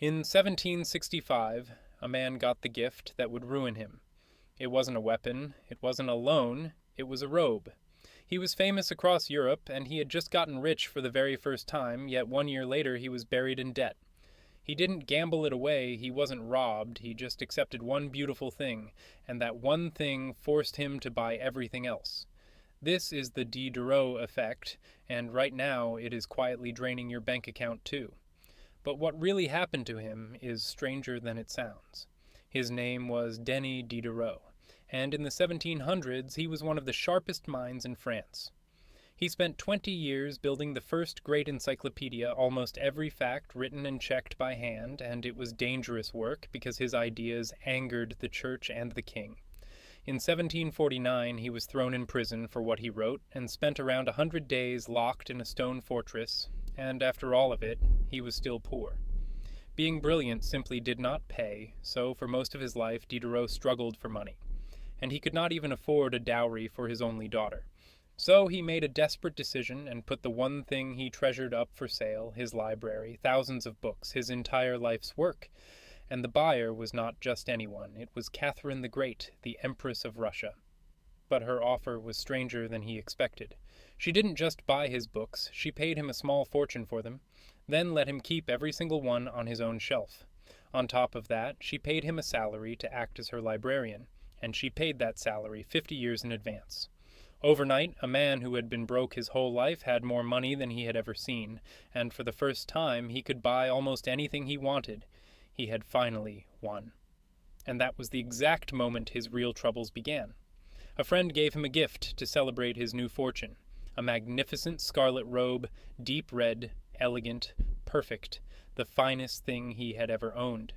In 1765, a man got the gift that would ruin him. It wasn't a weapon, it wasn't a loan, it was a robe. He was famous across Europe, and he had just gotten rich for the very first time, yet 1 year later he was buried in debt. He didn't gamble it away, he wasn't robbed, he just accepted one beautiful thing, and that one thing forced him to buy everything else. This is the Diderot Effect, and right now it is quietly draining your bank account too. But what really happened to him is stranger than it sounds. His name was Denis Diderot, and in the 1700s he was one of the sharpest minds in France. He spent 20 years building the first great encyclopedia, almost every fact written and checked by hand, and it was dangerous work because his ideas angered the church and the king. In 1749 he was thrown in prison for what he wrote, and spent around 100 days locked in a stone fortress, and after all of it, he was still poor. Being brilliant simply did not pay, so for most of his life Diderot struggled for money, and he could not even afford a dowry for his only daughter. So he made a desperate decision and put the one thing he treasured up for sale, his library, thousands of books, his entire life's work. And the buyer was not just anyone, it was Catherine the Great, the Empress of Russia. But her offer was stranger than he expected. She didn't just buy his books, she paid him a small fortune for them, then let him keep every single one on his own shelf. On top of that, she paid him a salary to act as her librarian, and she paid that salary 50 years in advance. Overnight, a man who had been broke his whole life had more money than he had ever seen, and for the first time he could buy almost anything he wanted. He had finally won. And that was the exact moment his real troubles began. A friend gave him a gift to celebrate his new fortune, a magnificent scarlet robe, deep red, elegant, perfect, the finest thing he had ever owned.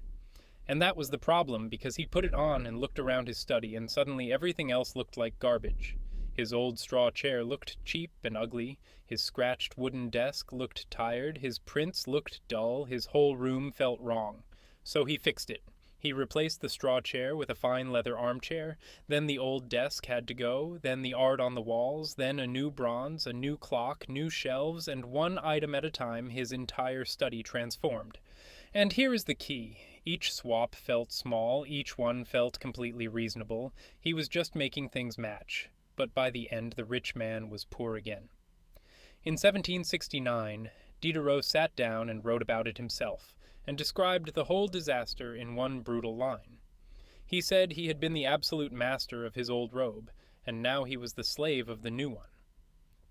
And that was the problem, because he put it on and looked around his study, and suddenly everything else looked like garbage. His old straw chair looked cheap and ugly, his scratched wooden desk looked tired, his prints looked dull, his whole room felt wrong. So he fixed it. He replaced the straw chair with a fine leather armchair, then the old desk had to go, then the art on the walls, then a new bronze, a new clock, new shelves, and one item at a time his entire study transformed. And here is the key. Each swap felt small, each one felt completely reasonable. He was just making things match. But by the end the rich man was poor again. In 1769, Diderot sat down and wrote about it himself, and described the whole disaster in one brutal line. He said he had been the absolute master of his old robe, and now he was the slave of the new one.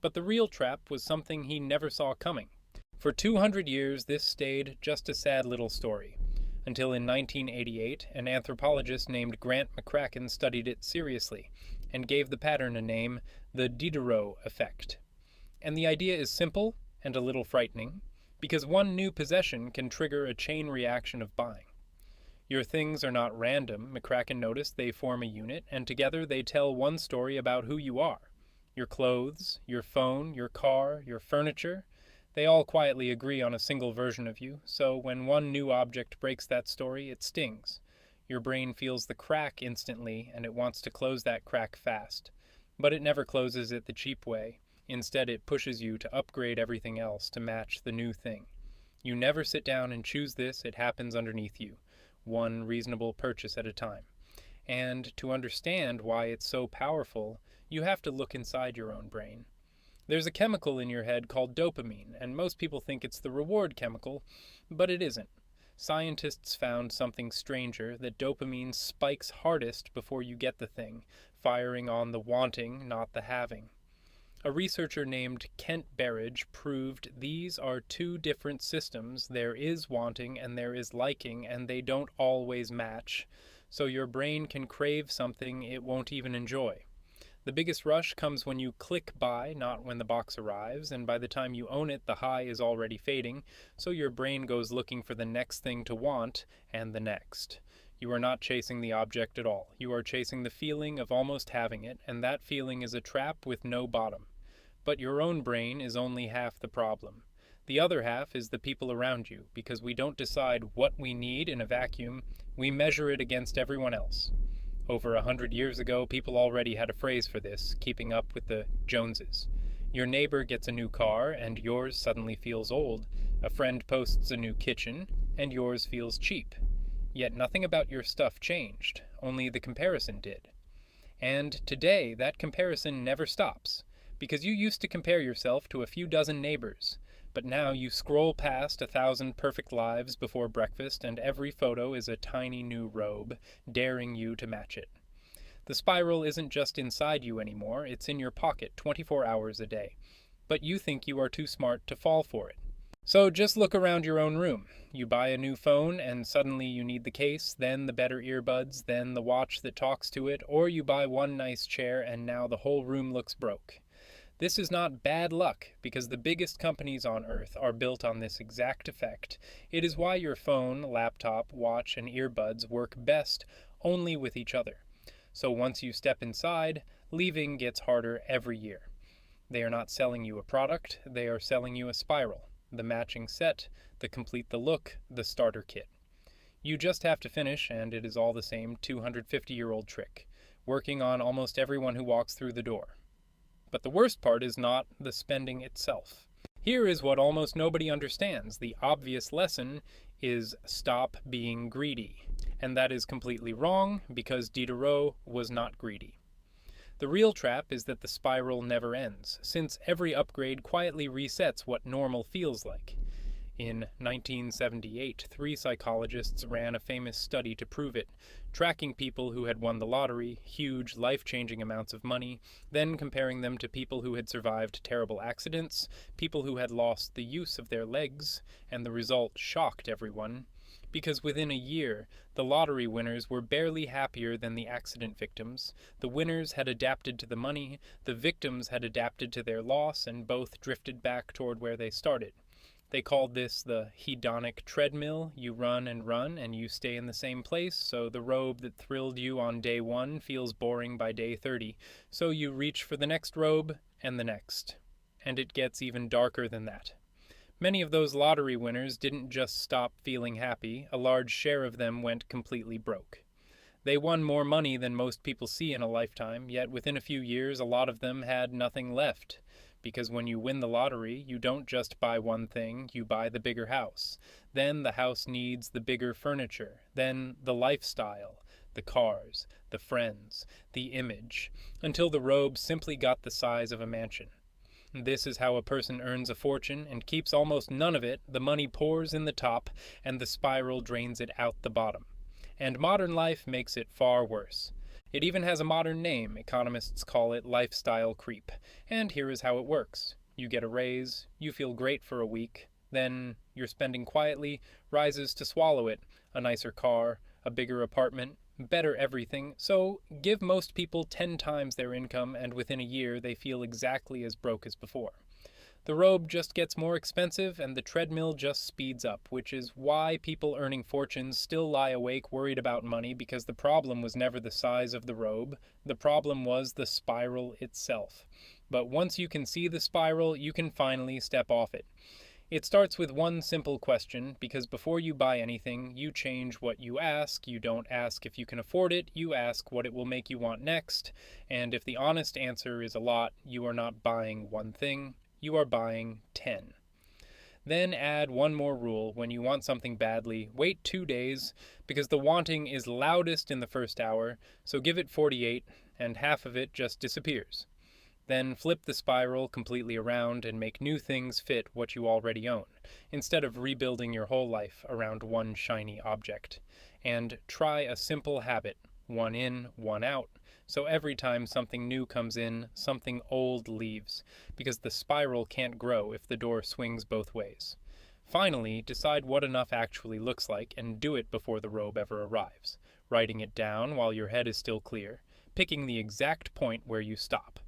But the real trap was something he never saw coming. For 200 years this stayed just a sad little story, until in 1988 an anthropologist named Grant McCracken studied it seriously, and gave the pattern a name, the Diderot Effect. And the idea is simple and a little frightening, because one new possession can trigger a chain reaction of buying. Your things are not random, McCracken noticed. They form a unit, and together they tell one story about who you are. Your clothes, your phone, your car, your furniture, they all quietly agree on a single version of you, so when one new object breaks that story, it stings. Your brain feels the crack instantly, and it wants to close that crack fast. But it never closes it the cheap way. Instead, it pushes you to upgrade everything else to match the new thing. You never sit down and choose this, it happens underneath you, one reasonable purchase at a time. And to understand why it's so powerful, you have to look inside your own brain. There's a chemical in your head called dopamine, and most people think it's the reward chemical, but it isn't. Scientists found something stranger, that dopamine spikes hardest before you get the thing, firing on the wanting, not the having. A researcher named Kent Berridge proved these are two different systems. There is wanting and there is liking, and they don't always match. So your brain can crave something it won't even enjoy. The biggest rush comes when you click buy, not when the box arrives, and by the time you own it, the high is already fading, so your brain goes looking for the next thing to want, and the next. You are not chasing the object at all. You are chasing the feeling of almost having it, and that feeling is a trap with no bottom. But your own brain is only half the problem. The other half is the people around you, because we don't decide what we need in a vacuum, we measure it against everyone else. Over 100 years ago, people already had a phrase for this, keeping up with the Joneses. Your neighbor gets a new car, and yours suddenly feels old. A friend posts a new kitchen, and yours feels cheap. Yet nothing about your stuff changed, only the comparison did. And today, that comparison never stops, because you used to compare yourself to a few dozen neighbors, but now you scroll past 1,000 perfect lives before breakfast, and every photo is a tiny new robe, daring you to match it. The spiral isn't just inside you anymore, it's in your pocket 24 hours a day. But you think you are too smart to fall for it. So just look around your own room. You buy a new phone and suddenly you need the case, then the better earbuds, then the watch that talks to it, or you buy one nice chair and now the whole room looks broke. This is not bad luck, because the biggest companies on earth are built on this exact effect. It is why your phone, laptop, watch, and earbuds work best only with each other. So once you step inside, leaving gets harder every year. They are not selling you a product, they are selling you a spiral. The matching set, the complete the look, the starter kit. You just have to finish, and it is all the same 250-year-old trick, working on almost everyone who walks through the door. But the worst part is not the spending itself. Here is what almost nobody understands. The obvious lesson is stop being greedy. And that is completely wrong, because Diderot was not greedy. The real trap is that the spiral never ends, since every upgrade quietly resets what normal feels like. In 1978, 3 psychologists ran a famous study to prove it, tracking people who had won the lottery, huge, life-changing amounts of money, then comparing them to people who had survived terrible accidents, people who had lost the use of their legs, and the result shocked everyone. Because within a year, the lottery winners were barely happier than the accident victims. The winners had adapted to the money, the victims had adapted to their loss, and both drifted back toward where they started. They called this the hedonic treadmill. You run, and you stay in the same place, so the robe that thrilled you on day 1 feels boring by day 30. So you reach for the next robe, and the next. And it gets even darker than that. Many of those lottery winners didn't just stop feeling happy, a large share of them went completely broke. They won more money than most people see in a lifetime, yet within a few years a lot of them had nothing left. Because when you win the lottery, you don't just buy one thing, you buy the bigger house. Then the house needs the bigger furniture, then the lifestyle, the cars, the friends, the image, until the robe simply got the size of a mansion. This is how a person earns a fortune and keeps almost none of it. The money pours in the top, and the spiral drains it out the bottom. And modern life makes it far worse. It even has a modern name. Economists call it lifestyle creep. And here is how it works. You get a raise, you feel great for a week, then your spending quietly rises to swallow it. A nicer car, a bigger apartment, better everything. So give most people 10 times their income, and within a year they feel exactly as broke as before. The robe just gets more expensive and the treadmill just speeds up, which is why people earning fortunes still lie awake worried about money, because the problem was never the size of the robe. The problem was the spiral itself. But once you can see the spiral, you can finally step off it. It starts with one simple question, because before you buy anything, you change what you ask. You don't ask if you can afford it, you ask what it will make you want next. And if the honest answer is a lot, you are not buying one thing, you are buying 10. Then add one more rule. When you want something badly, wait 2 days, because the wanting is loudest in the first hour, so give it 48, and half of it just disappears. Then flip the spiral completely around and make new things fit what you already own, instead of rebuilding your whole life around one shiny object. And try a simple habit, one in, one out, so every time something new comes in, something old leaves, because the spiral can't grow if the door swings both ways. Finally, decide what enough actually looks like and do it before the robe ever arrives, writing it down while your head is still clear, picking the exact point where you stop.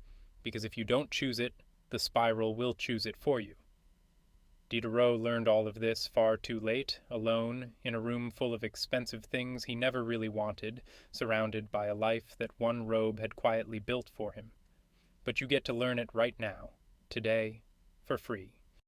Because if you don't choose it, the spiral will choose it for you. Diderot learned all of this far too late, alone, in a room full of expensive things he never really wanted, surrounded by a life that one robe had quietly built for him. But you get to learn it right now, today, for free.